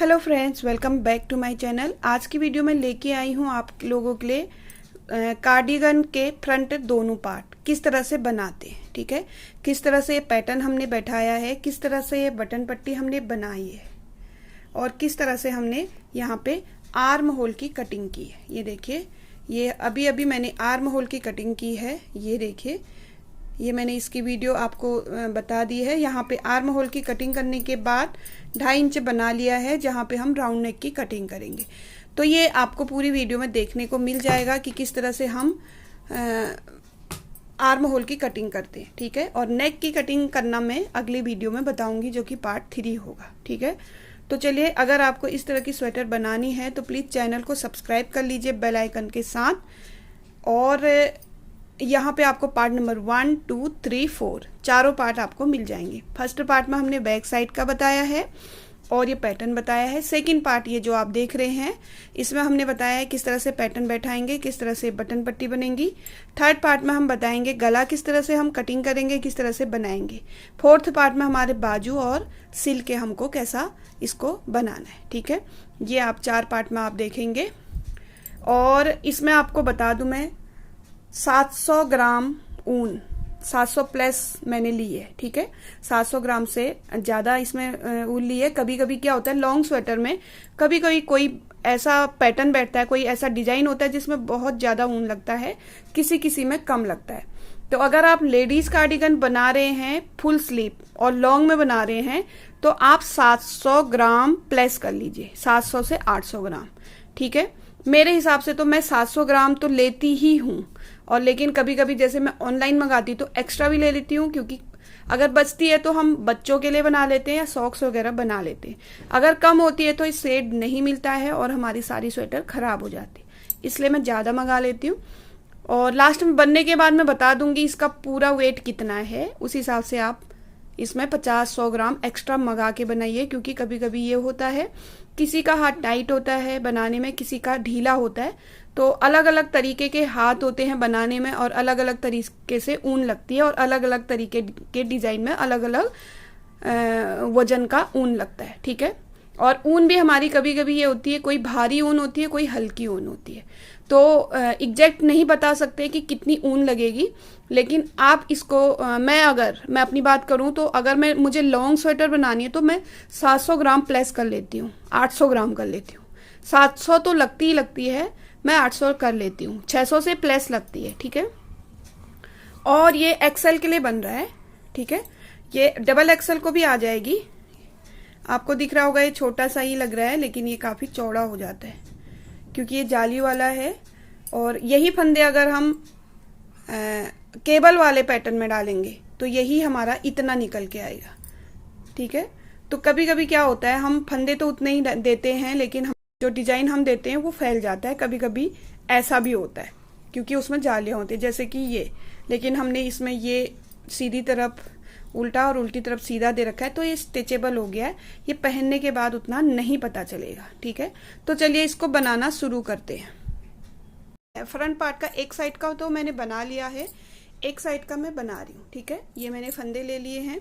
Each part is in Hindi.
Hello friends, welcome back to my channel. आज की वीडियो में लेके आई हूँ आप लोगों के लिए कार्डिगन के फ्रंट दोनों पार्ट किस तरह से बनाते हैं। ठीक है, किस तरह से ये पैटर्न हमने बैठाया है, किस तरह से ये बटन पट्टी हमने बनाई है और किस तरह से हमने यहाँ पे आर्म होल की कटिंग की है। ये देखिए, ये अभी अभी मैंने आर्म होल की कटिंग की है। ये देखिए, ये मैंने इसकी वीडियो आपको बता दी है। यहाँ पे आर्म होल की कटिंग करने के बाद 2.5 इंच बना लिया है जहाँ पे हम राउंड नेक की कटिंग करेंगे। तो ये आपको पूरी वीडियो में देखने को मिल जाएगा कि किस तरह से हम आर्म होल की कटिंग करते हैं। ठीक है, और नेक की कटिंग करना मैं अगली वीडियो में बताऊंगी जो कि पार्ट 3 होगा। ठीक है, तो चलिए, अगर आपको इस तरह की स्वेटर बनानी है तो प्लीज़ चैनल को सब्सक्राइब कर लीजिए बेल आइकन के साथ। और यहाँ पे आपको पार्ट नंबर 1, 2, 3, 4 चारों पार्ट आपको मिल जाएंगे। फर्स्ट पार्ट में हमने बैक साइड का बताया है और ये पैटर्न बताया है। सेकंड पार्ट ये जो आप देख रहे हैं, इसमें हमने बताया है किस तरह से पैटर्न बैठाएंगे, किस तरह से बटन पट्टी बनेगी। थर्ड पार्ट में हम बताएंगे गला किस तरह से हम कटिंग करेंगे, किस तरह से बनाएंगे। फोर्थ पार्ट में हमारे बाजू और सिल के हमको कैसा इसको बनाना है। ठीक है, ये आप 4 पार्ट में आप देखेंगे। और इसमें आपको बता दूं मैं 700 ग्राम ऊन, 700 प्लस मैंने ली है। ठीक है, 700 ग्राम से ज़्यादा इसमें ऊन ली है। कभी कभी क्या होता है, लॉन्ग स्वेटर में कभी कभी कोई ऐसा पैटर्न बैठता है, कोई ऐसा डिजाइन होता है जिसमें बहुत ज़्यादा ऊन लगता है, किसी किसी में कम लगता है। तो अगर आप लेडीज कार्डिगन बना रहे हैं फुल स्लीव और लॉन्ग में बना रहे हैं तो आप 700 ग्राम प्लस कर लीजिए, 700 से 800 ग्राम। ठीक है, मेरे हिसाब से तो मैं 700 ग्राम तो लेती ही हूँ। और लेकिन कभी कभी जैसे मैं ऑनलाइन मंगाती तो एक्स्ट्रा भी ले लेती हूँ, क्योंकि अगर बचती है तो हम बच्चों के लिए बना लेते हैं या सॉक्स वगैरह बना लेते हैं। अगर कम होती है तो इस शेड नहीं मिलता है और हमारी सारी स्वेटर खराब हो जाती है, इसलिए मैं ज़्यादा मंगा लेती हूँ। और लास्ट में बनने के बाद मैं बता दूंगी इसका पूरा वेट कितना है, उस हिसाब से आप इसमें 50-100 ग्राम एक्स्ट्रा मंगा के बनाइए। क्योंकि कभी कभी ये होता है, किसी का हाथ टाइट होता है बनाने में, किसी का ढीला होता है। तो अलग अलग तरीके के हाथ होते हैं बनाने में और अलग अलग तरीके से ऊन लगती है और अलग अलग तरीके के डिजाइन में अलग अलग वजन का ऊन लगता है। ठीक है, और ऊन भी हमारी कभी कभी ये होती है, कोई भारी ऊन होती है, कोई हल्की ऊन होती है। तो एग्जैक्ट नहीं बता सकते कि कितनी ऊन लगेगी। लेकिन आप इसको मैं अपनी बात करूं तो अगर मुझे लॉन्ग स्वेटर बनानी है तो मैं 700 ग्राम प्लस कर लेती हूँ, 800 ग्राम कर लेती हूँ। 700 तो लगती ही लगती है, मैं 800 कर लेती हूँ, 600 से प्लस लगती है। ठीक है, और ये एक्सेल के लिए बन रहा है। ठीक है, ये डबल एक्सेल को भी आ जाएगी। आपको दिख रहा होगा ये छोटा सा ही लग रहा है, लेकिन ये काफी चौड़ा हो जाता है क्योंकि ये जाली वाला है। और यही फंदे अगर हम केबल वाले पैटर्न में डालेंगे तो यही हमारा इतना निकल के आएगा। ठीक है, तो कभी कभी क्या होता है, हम फंदे तो उतने ही देते हैं लेकिन हम जो डिजाइन हम देते हैं वो फैल जाता है। कभी कभी ऐसा भी होता है क्योंकि उसमें जालियां होती है, जैसे कि ये। लेकिन हमने इसमें ये सीधी तरफ उल्टा और उल्टी तरफ सीधा दे रखा है तो ये स्ट्रेचेबल हो गया है। ये पहनने के बाद उतना नहीं पता चलेगा। ठीक है, तो चलिए इसको बनाना शुरू करते हैं। फ्रंट पार्ट का एक साइड का तो मैंने बना लिया है, एक साइड का मैं बना रही हूँ। ठीक है, ये मैंने फंदे ले लिए हैं।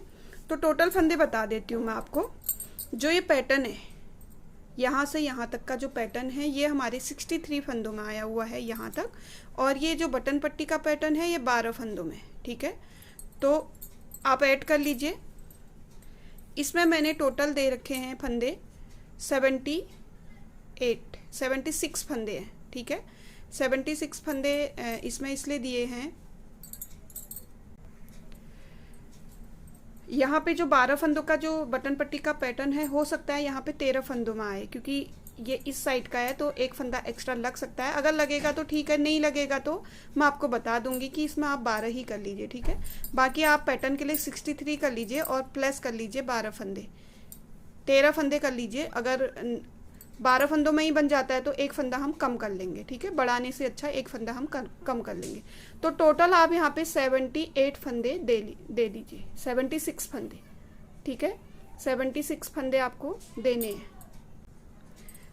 तो टोटल फंदे बता देती हूँ मैं आपको। जो ये पैटर्न है, यहाँ से यहाँ तक का जो पैटर्न है, ये हमारे 63 फंदों में आया हुआ है यहाँ तक। और ये जो बटन पट्टी का पैटर्न है ये 12 फंदों में। ठीक है, तो आप ऐड कर लीजिए। इसमें मैंने टोटल दे रखे हैं फंदे 76 फंदे हैं। ठीक है, 76 फंदे इसमें इसलिए दिए हैं, यहाँ पे जो 12 फंदों का जो बटन पट्टी का पैटर्न है, हो सकता है यहाँ पे 13 फंदों में आए, क्योंकि ये इस साइड का है तो एक फंदा एक्स्ट्रा लग सकता है। अगर लगेगा तो ठीक है, नहीं लगेगा तो मैं आपको बता दूंगी कि इसमें आप 12 ही कर लीजिए। ठीक है, बाकी आप पैटर्न के लिए 63 कर लीजिए और प्लस कर लीजिए 12 फंदे, 13 फंदे कर लीजिए। अगर 12 फंदों में ही बन जाता है तो एक फंदा हम कम कर लेंगे। ठीक है, बढ़ाने से अच्छा एक फंदा हम कम कर लेंगे। तो टोटल आप यहाँ पे 78 फंदे दे दीजिए, 76 फंदे। ठीक है, 76 फंदे आपको देने हैं।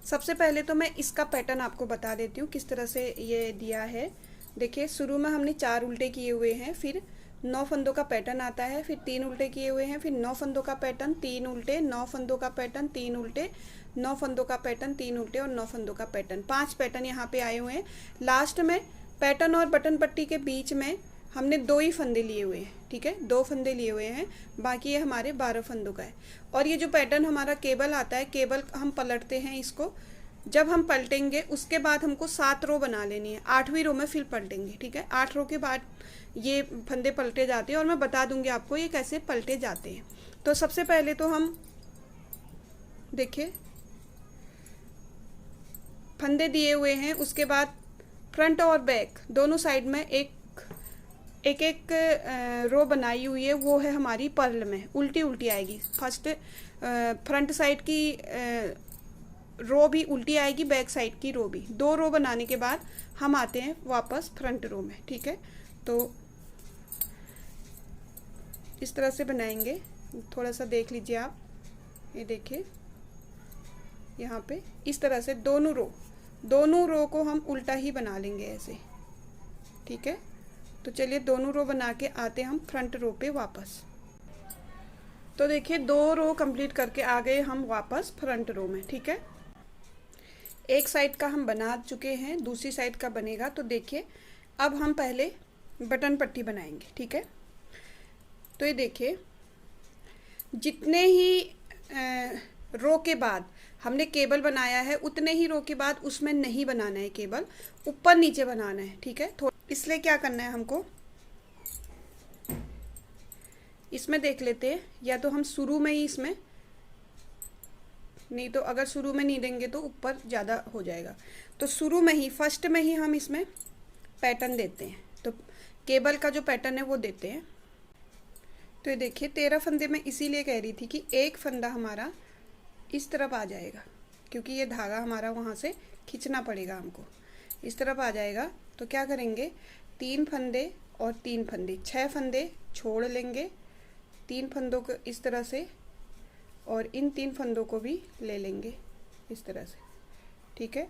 सबसे पहले तो मैं इसका पैटर्न आपको बता देती हूँ किस तरह से ये दिया है। देखिए, शुरू में हमने 4 उल्टे किए हुए हैं, फिर 9 फंदों का पैटर्न आता है, फिर 3 उल्टे किए हुए हैं, फिर 9 फंदों का पैटर्न, 3 उल्टे, 9 फंदों का पैटर्न, 3 उल्टे, 9 फंदों का पैटर्न, 3 उल्टे और 9 फंदों का पैटर्न। 5 पैटर्न यहाँ पे आए हुए हैं। लास्ट में पैटर्न और बटन पट्टी के बीच में हमने 2 ही फंदे लिए हुए हैं, ठीक है, 2 फंदे लिए हुए हैं, बाकी ये हमारे 12 फंदों का है। और ये जो पैटर्न हमारा केबल आता है, केबल हम पलटते हैं इसको, जब हम पलटेंगे उसके बाद हमको 7 रो बना लेनी है, 8वीं रो में फिर पलटेंगे, ठीक है। 8 रो के बाद ये फंदे पलटे जाते हैं और मैं बता दूंगी आपको ये कैसे पलटे जाते हैं। तो सबसे पहले तो हम देखिए फंदे दिए हुए हैं, उसके बाद फ्रंट और बैक दोनों साइड में एक एक रो बनाई हुई है, वो है हमारी पर्ल में उल्टी उल्टी आएगी। फर्स्ट फ्रंट साइड की रो भी उल्टी आएगी, बैक साइड की रो भी। 2 रो बनाने के बाद हम आते हैं वापस फ्रंट रो में, ठीक है। तो इस तरह से बनाएंगे, थोड़ा सा देख लीजिए आप, ये देखिए यहाँ पे इस तरह से दोनों रो को हम उल्टा ही बना लेंगे ऐसे, ठीक है। तो चलिए दोनों रो बना के आते हैं हम फ्रंट रो पे वापस। तो देखिए 2 रो कंप्लीट करके आ गए हम वापस फ्रंट रो में, ठीक है। एक साइड का हम बना चुके हैं, दूसरी साइड का बनेगा। तो देखिए अब हम पहले बटन पट्टी बनाएंगे, ठीक है। तो ये देखिए जितने ही रो के बाद हमने केबल बनाया है उतने ही रो के बाद उसमें नहीं बनाना है केबल, ऊपर नीचे बनाना है, ठीक है। इसलिए क्या करना है हमको, इसमें देख लेते हैं, या तो हम शुरू में ही इसमें, नहीं तो अगर शुरू में नहीं देंगे तो ऊपर ज़्यादा हो जाएगा। तो शुरू में ही फर्स्ट में ही हम इसमें पैटर्न देते हैं, तो केबल का जो पैटर्न है वो देते हैं। तो ये देखिए 13 फंदे मैं इसीलिए कह रही थी कि एक फंदा हमारा इस तरफ आ जाएगा, क्योंकि ये धागा हमारा वहाँ से खींचना पड़ेगा हमको, इस तरफ आ जाएगा। तो क्या करेंगे, 3 फंदे और 3 फंदे, 6 फंदे छोड़ लेंगे, 3 फंदों को इस तरह से और इन 3 फंदों को भी ले लेंगे इस तरह से, ठीक है।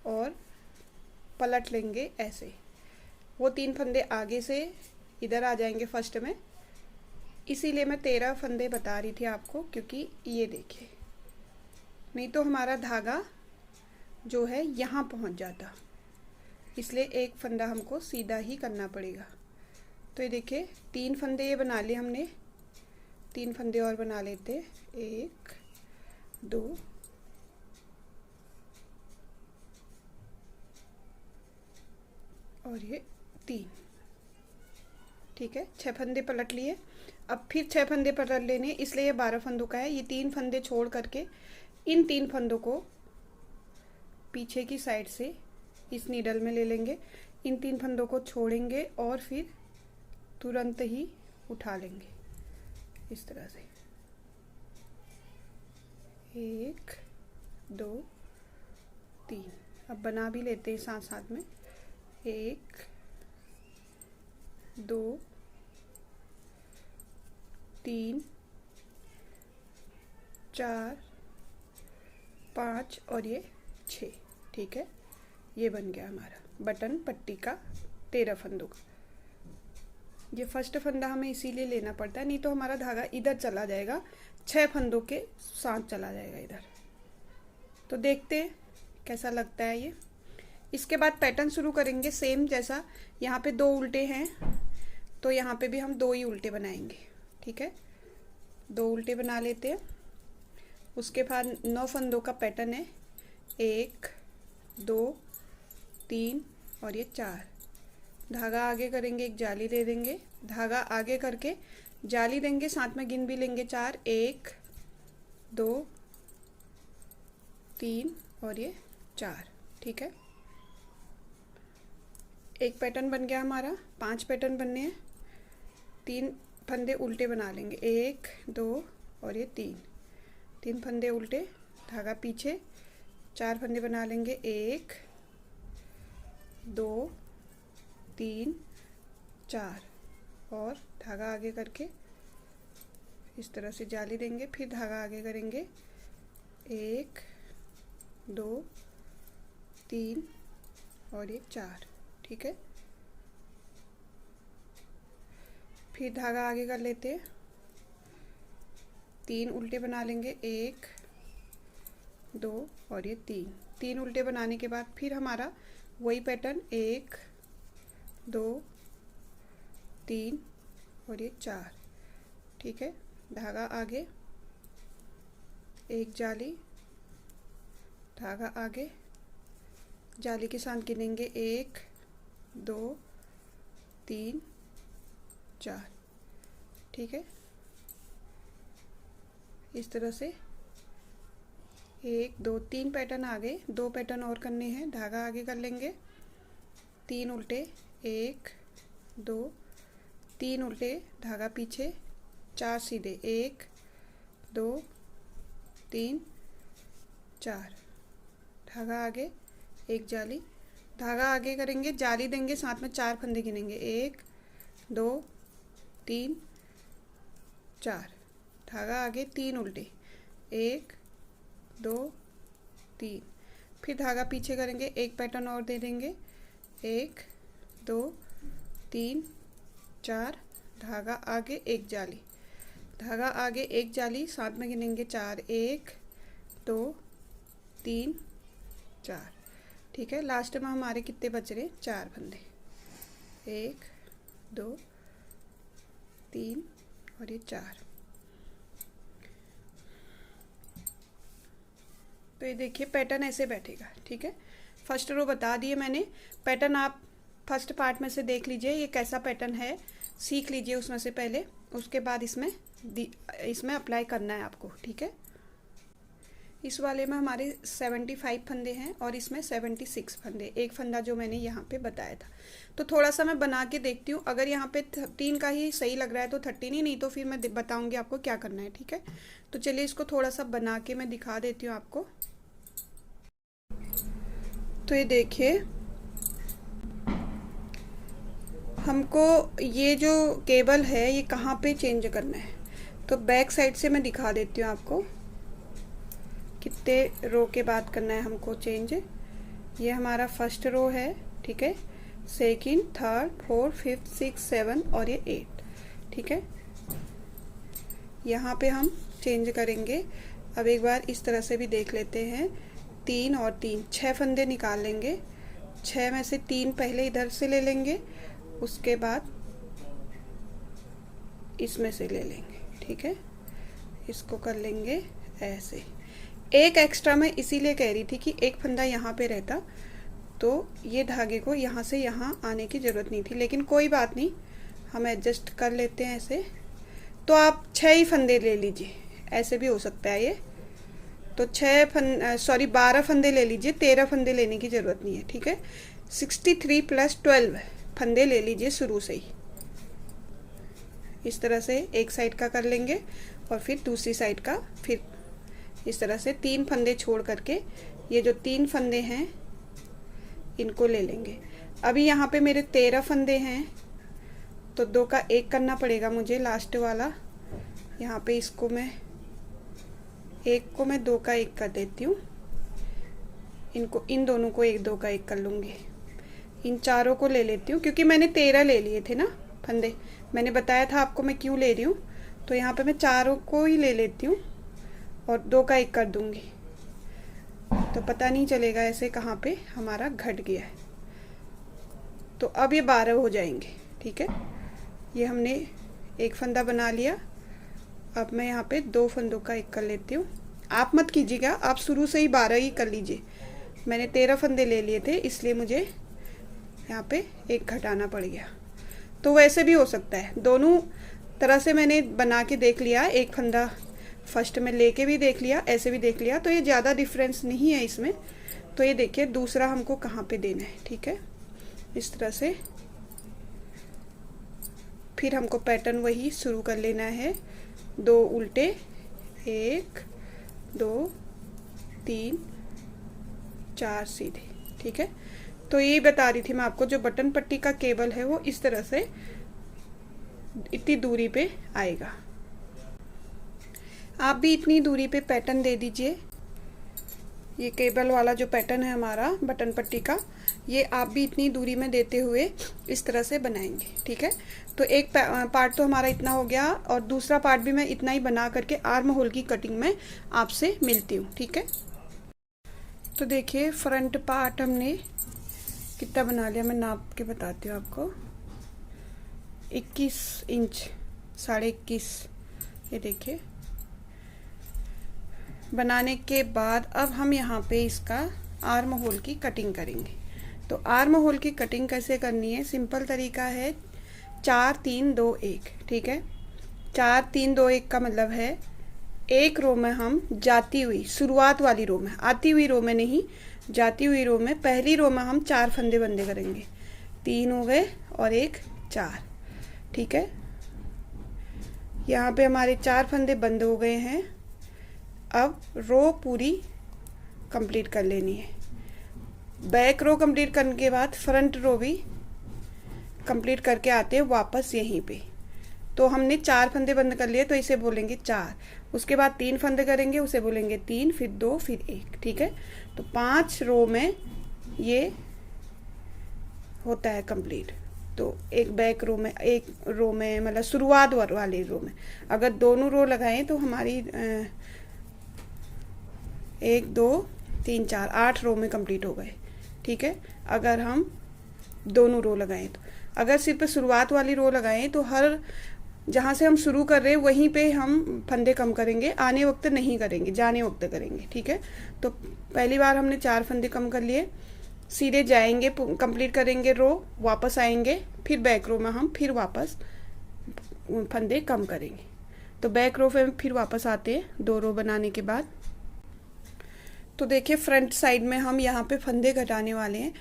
और पलट लेंगे ऐसे, वो 3 फंदे आगे से इधर आ जाएंगे फर्स्ट में। इसीलिए मैं 13 फंदे बता रही थी आपको, क्योंकि ये देखिए नहीं तो हमारा धागा जो है यहाँ पहुँच जाता, इसलिए एक फंदा हमको सीधा ही करना पड़ेगा। तो ये देखिए 3 फंदे ये बना लिए हमने, 3 फंदे और बना लेते, 1 2 और ये 3, ठीक है। 6 फंदे पलट लिए, अब फिर 6 फंदे पलट लेने, इसलिए ये 12 फंदों का है। ये 3 फंदे छोड़ करके इन 3 फंदों को पीछे की साइड से इस नीडल में ले लेंगे, इन 3 फंदों को छोड़ेंगे और फिर तुरंत ही उठा लेंगे इस तरह से, 1 2 3। अब बना भी लेते हैं साथ साथ में, 1 2 3 4 5 और ये 6, ठीक है। ये बन गया हमारा बटन पट्टी का 13 फंदों का। ये फर्स्ट फंदा हमें इसीलिए लेना पड़ता है, नहीं तो हमारा धागा इधर चला जाएगा, 6 फंदों के साथ चला जाएगा इधर। तो देखते हैं कैसा लगता है ये। इसके बाद पैटर्न शुरू करेंगे सेम जैसा, यहाँ पे 2 उल्टे हैं तो यहाँ पे भी हम 2 ही उल्टे बनाएंगे, ठीक है। 2 उल्टे बना लेते हैं। उसके बाद 9 फंदों का पैटर्न है, 1 2 3 और ये 4। धागा आगे करेंगे, एक जाली दे देंगे, धागा आगे करके जाली देंगे, साथ में गिन भी लेंगे 4, 1 2 3 और ये 4, ठीक है। एक पैटर्न बन गया हमारा, 5 पैटर्न बनने हैं। 3 फंदे उल्टे बना लेंगे, 1 2 और ये 3 फंदे उल्टे, धागा पीछे, 4 फंदे बना लेंगे, 1 2 3 4 और धागा आगे करके इस तरह से जाली देंगे, फिर धागा आगे करेंगे, 1 2 3 और ये 4, ठीक है। फिर धागा आगे कर लेते हैं, 3 उल्टे बना लेंगे, 1 2 और ये 3 उल्टे बनाने के बाद फिर हमारा वही पैटर्न 1 2 3 और ये 4, ठीक है। धागा आगे, एक जाली, धागा आगे, जाली के साथ गिनेंगे 1 2 3 4, ठीक है। इस तरह से 1 2 3 पैटर्न आगे, 2 पैटर्न और करने हैं। धागा आगे कर लेंगे, 3 उल्टे, 1 2 3 उल्टे, धागा पीछे, 4 सीधे, 1 2 3 4, धागा आगे, एक जाली, धागा आगे करेंगे, जाली देंगे, साथ में 4 फंदे गिनेंगे, 1 2 3 4, धागा आगे, 3 उल्टे, 1 2 3, फिर धागा पीछे करेंगे, एक पैटर्न और दे देंगे, 1 2 3 4, धागा आगे, एक जाली, धागा आगे, एक जाली, साथ में गिनेंगे 4, 1 2 3 4, ठीक है। लास्ट में हमारे कितने बच रहे, 4 फंदे, 1 2 3 और ये 4। तो ये देखिए पैटर्न ऐसे बैठेगा, ठीक है। फर्स्ट रो बता दिए मैंने, पैटर्न आप फर्स्ट पार्ट में से देख लीजिए ये कैसा पैटर्न है, सीख लीजिए उसमें से पहले, उसके बाद इसमें अप्लाई करना है आपको, ठीक है। इस वाले में हमारे 75 फंदे हैं और इसमें 76 फंदे, एक फंदा जो मैंने यहाँ पे बताया था। तो थोड़ा सा मैं बना के देखती हूँ, अगर यहाँ पे 13 का ही सही लग रहा है तो 13 ही, नहीं तो फिर मैं बताऊँगी आपको क्या करना है, ठीक है। तो चलिए इसको थोड़ा सा बना के मैं दिखा देती हूँ आपको। तो ये देखिए, हमको ये जो केबल है ये कहाँ पे चेंज करना है, तो बैक साइड से मैं दिखा देती हूँ आपको कितने रो के बाद करना है हमको चेंज। ये हमारा फर्स्ट रो है, ठीक है, सेकंड, थर्ड, फोर्थ, फिफ्थ, 6, 7 और ये 8, ठीक है। यहाँ पे हम चेंज करेंगे। अब एक बार इस तरह से भी देख लेते हैं, 3 और 3, 6 फंदे निकाल लेंगे, 6 में से 3 पहले इधर से ले लेंगे, उसके बाद इसमें से ले लेंगे, ठीक है। इसको कर लेंगे ऐसे। एक एक्स्ट्रा मैं इसीलिए कह रही थी कि एक फंदा यहाँ पे रहता तो ये धागे को यहाँ से यहाँ आने की ज़रूरत नहीं थी, लेकिन कोई बात नहीं, हम एडजस्ट कर लेते हैं ऐसे। तो आप 6 ही फंदे ले लीजिए, ऐसे भी हो सकता है ये। तो 12 फंदे ले लीजिए, 13 फंदे लेने की ज़रूरत नहीं है, ठीक है। 63 + 12 फंदे ले लीजिए शुरू से ही। इस तरह से एक साइड का कर लेंगे और फिर दूसरी साइड का, फिर इस तरह से 3 फंदे छोड़ करके ये जो 3 फंदे हैं इनको ले लेंगे। अभी यहाँ पे मेरे 13 फंदे हैं तो 2 का 1 करना पड़ेगा मुझे, लास्ट वाला यहाँ पे, इसको मैं 1 को मैं 2 का 1 कर देती हूँ, इनको, इन दोनों को 1 2 का 1 कर लूँगी, इन चारों को ले लेती हूँ क्योंकि मैंने 13 ले लिए थे ना फंदे, मैंने बताया था आपको मैं क्यों ले रही हूँ। तो यहाँ पे मैं चारों को ही ले लेती हूँ और 2 का 1 कर दूंगी, तो पता नहीं चलेगा ऐसे कहाँ पे हमारा घट गया है। तो अब ये 12 हो जाएंगे, ठीक है। ये हमने एक फंदा बना लिया। अब मैं यहाँ पे 2 फंदों का 1 कर लेती हूँ। आप मत कीजिएगा, आप शुरू से ही 12 ही कर लीजिए। मैंने 13 फंदे ले लिए थे इसलिए मुझे यहाँ पे 1 घटाना पड़ गया। तो वैसे भी हो सकता है, दोनों तरह से मैंने बना के देख लिया, एक फंदा फर्स्ट में लेके भी देख लिया, ऐसे भी देख लिया, तो ये ज़्यादा डिफरेंस नहीं है इसमें। तो ये देखिए दूसरा हमको कहाँ पे देना है, ठीक है, इस तरह से। फिर हमको पैटर्न वही शुरू कर लेना है, 2 उल्टे, 1 2 3 4 सीधे, ठीक है। तो ये बता रही थी मैं आपको, जो बटन पट्टी का केबल है वो इस तरह से इतनी दूरी पे आएगा। आप भी इतनी दूरी पे पैटर्न दे दीजिए। ये केबल वाला जो पैटर्न है हमारा बटन पट्टी का, ये आप भी इतनी दूरी में देते हुए इस तरह से बनाएंगे। ठीक है, तो एक पार्ट तो हमारा इतना हो गया और दूसरा पार्ट भी मैं इतना ही बना करके आर्म होल की कटिंग में आपसे मिलती हूँ। ठीक है, तो देखिए फ्रंट पार्ट हमने कितना बना लिया, मैं नाप के बताती हूँ आपको। 21 इंच, 21.5, ये देखिए। बनाने के बाद अब हम यहाँ पे इसका आर्म होल की कटिंग करेंगे। तो आर्म होल की कटिंग कैसे करनी है, सिंपल तरीका है 4 3 2 1। ठीक है, 4 3 2 1 का मतलब है एक रो में हम जाती हुई, शुरुआत वाली रो में, आती हुई रो में नहीं, जाती हुई रो में पहली रो में हम 4 फंदे बंदे करेंगे। 3 हो गए और 1 4। ठीक है, यहाँ पे हमारे 4 फंदे बंद हो गए हैं। अब रो पूरी कंप्लीट कर लेनी है। बैक रो कंप्लीट करने के बाद फ्रंट रो भी कंप्लीट करके आते हैं वापस यहीं पे। तो हमने 4 फंदे बंद कर लिए तो इसे बोलेंगे 4, उसके बाद 3 फंदे करेंगे, उसे बोलेंगे 3, फिर 2, फिर 1। ठीक है, तो 5 रो में ये होता है कंप्लीट। तो एक बैक रो में, एक रो में मतलब शुरुआत वाली रो में अगर दोनों रो लगाएं तो हमारी 1 2 3 4 8 रो में कंप्लीट हो गए। ठीक है, अगर हम दोनों रो लगाएं तो, अगर सिर्फ शुरुआत वाली रो लगाएं तो हर जहाँ से हम शुरू कर रहे हैं वहीं पे हम फंदे कम करेंगे, आने वक्त नहीं करेंगे, जाने वक्त करेंगे। ठीक है, तो पहली बार हमने 4 फंदे कम कर लिए, सीधे जाएंगे, कंप्लीट करेंगे रो, वापस आएंगे, फिर बैक रो में हम फिर वापस फंदे कम करेंगे। तो बैक रो पे फिर वापस आते हैं 2 रो बनाने के बाद। तो देखिए फ्रंट साइड में हम यहाँ पे फंदे घटाने वाले हैं।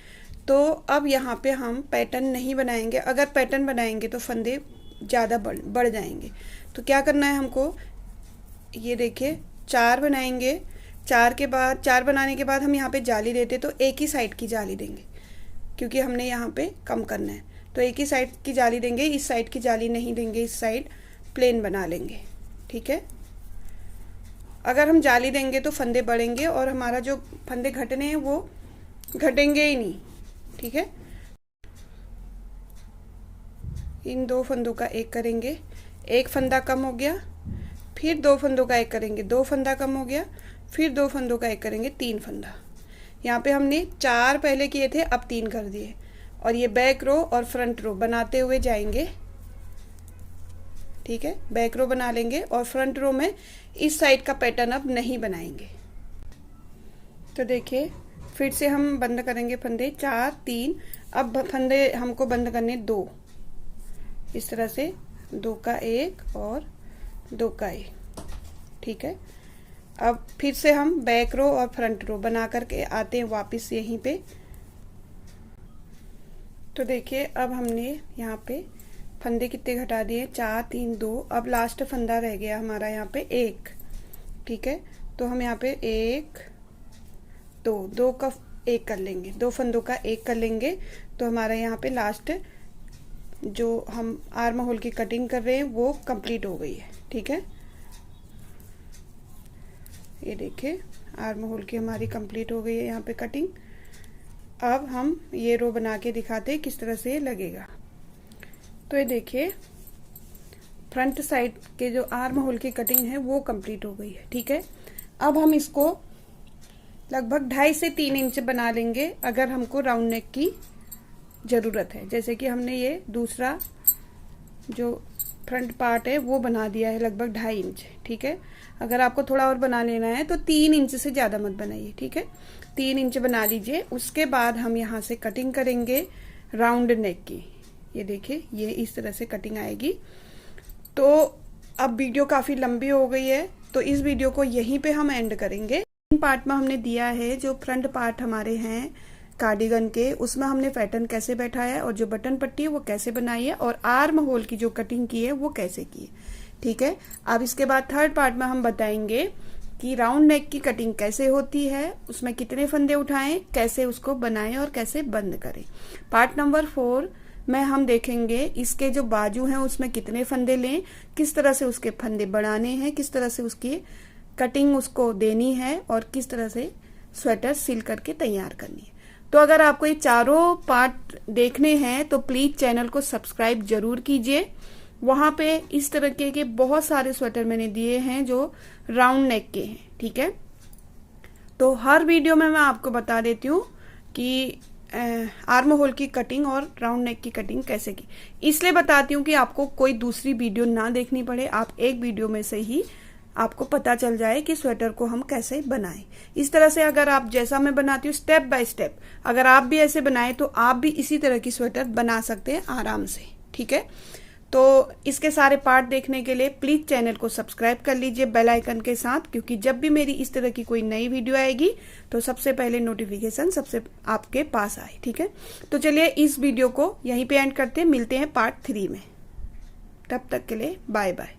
तो अब यहाँ पे हम पैटर्न नहीं बनाएंगे, अगर पैटर्न बनाएंगे तो फंदे ज़्यादा बढ़ जाएंगे। तो क्या करना है हमको, ये देखिए 4 बनाएंगे, 4 के बाद 4 बनाने के बाद हम यहाँ पे जाली देते तो एक ही साइड की जाली देंगे, क्योंकि हमने यहाँ पे कम करना है। तो एक ही साइड की जाली देंगे, इस साइड की जाली नहीं देंगे, इस साइड प्लेन बना लेंगे। ठीक है, अगर हम जाली देंगे तो फंदे बढ़ेंगे और हमारा जो फंदे घटने हैं वो घटेंगे ही नहीं। ठीक है, इन 2 फंदों का एक करेंगे, 1 फंदा कम हो गया, फिर 2 फंदों का एक करेंगे, 2 फंदा कम हो गया, फिर 2 फंदों का एक करेंगे, 3 फंदा। यहाँ पे हमने 4 पहले किए थे, अब 3 कर दिए। और ये बैक रो और फ्रंट रो बनाते हुए जाएंगे। ठीक है, बैक रो बना लेंगे और फ्रंट रो में इस साइड का पैटर्न अब नहीं बनाएंगे। तो देखिए फिर से हम बंद करेंगे फंदे 4 3। अब फंदे हमको बंद करने 2, इस तरह से 2 का 1 और 2 का 1। ठीक है, अब फिर से हम बैक रो और फ्रंट रो बना करके आते हैं वापस यहीं पे। तो देखिए अब हमने यहाँ पे फंदे कितने घटा दिए, 4 3 2। अब लास्ट फंदा रह गया हमारा यहाँ पे 1। ठीक है, तो हम यहाँ पे 1 2 2 का 1 कर लेंगे, 2 फंदों का 1 कर लेंगे। तो हमारा यहाँ पे लास्ट जो हम आर्म होल की कटिंग कर रहे हैं वो कंप्लीट हो गई है। ठीक है, ये देखिए आर्म होल की हमारी कंप्लीट हो गई है यहाँ पे कटिंग। अब हम ये रो बना के दिखाते हैं किस तरह से ये लगेगा। तो ये देखिए फ्रंट साइड के जो आर्म होल की कटिंग है वो कंप्लीट हो गई है। ठीक है, अब हम इसको लगभग 2.5 से 3 इंच बना लेंगे अगर हमको राउंड नेक की ज़रूरत है। जैसे कि हमने ये दूसरा जो फ्रंट पार्ट है वो बना दिया है लगभग 2.5 इंच। ठीक है, अगर आपको थोड़ा और बना लेना है तो 3 इंच से ज़्यादा मत बनाइए। ठीक है, 3 इंच बना लीजिए। उसके बाद हम यहाँ से कटिंग करेंगे राउंड नेक की। ये देखिए ये इस तरह से कटिंग आएगी। तो अब वीडियो काफ़ी लंबी हो गई है तो इस वीडियो को यहीं पे हम एंड करेंगे। पार्ट में हमने दिया है जो फ्रंट पार्ट हमारे हैं कार्डिगन के, उसमें हमने पैटर्न कैसे बैठाया है और जो बटन पट्टी है वो कैसे बनाई है और आर्म होल की जो कटिंग की है वो कैसे की है। ठीक है, अब इसके बाद थर्ड पार्ट में हम बताएंगे कि राउंड नेक की कटिंग कैसे होती है, उसमें कितने फंदे उठाएं, कैसे उसको बनाएं और कैसे बंद करें। पार्ट नंबर 4 में हम देखेंगे इसके जो बाजू हैं उसमें कितने फंदे लें, किस तरह से उसके फंदे बढ़ाने हैं, किस तरह से उसकी कटिंग उसको देनी है और किस तरह से स्वेटर सिल करके तैयार करनी है। तो अगर आपको ये चारों पार्ट देखने हैं तो प्लीज चैनल को सब्सक्राइब जरूर कीजिए। वहां पे इस तरीके के बहुत सारे स्वेटर मैंने दिए हैं जो राउंड नेक के हैं, ठीक है। तो हर वीडियो में मैं आपको बता देती हूँ कि आर्म होल की कटिंग और राउंड नेक की कटिंग कैसे की। इसलिए बताती हूँ कि आपको कोई दूसरी वीडियो ना देखनी पड़े, आप एक वीडियो में से ही आपको पता चल जाए कि स्वेटर को हम कैसे बनाएं। इस तरह से अगर आप जैसा मैं बनाती हूँ स्टेप बाय स्टेप, अगर आप भी ऐसे बनाएं तो आप भी इसी तरह की स्वेटर बना सकते हैं आराम से, ठीक है। तो इसके सारे पार्ट देखने के लिए प्लीज चैनल को सब्सक्राइब कर लीजिए बेल आइकन के साथ, क्योंकि जब भी मेरी इस तरह की कोई नई वीडियो आएगी तो सबसे पहले नोटिफिकेशन सबसे आपके पास आए, ठीक है। तो चलिए इस वीडियो को यहीं पे एंड करते हैं, मिलते हैं पार्ट 3 में। तब तक के लिए बाय बाय।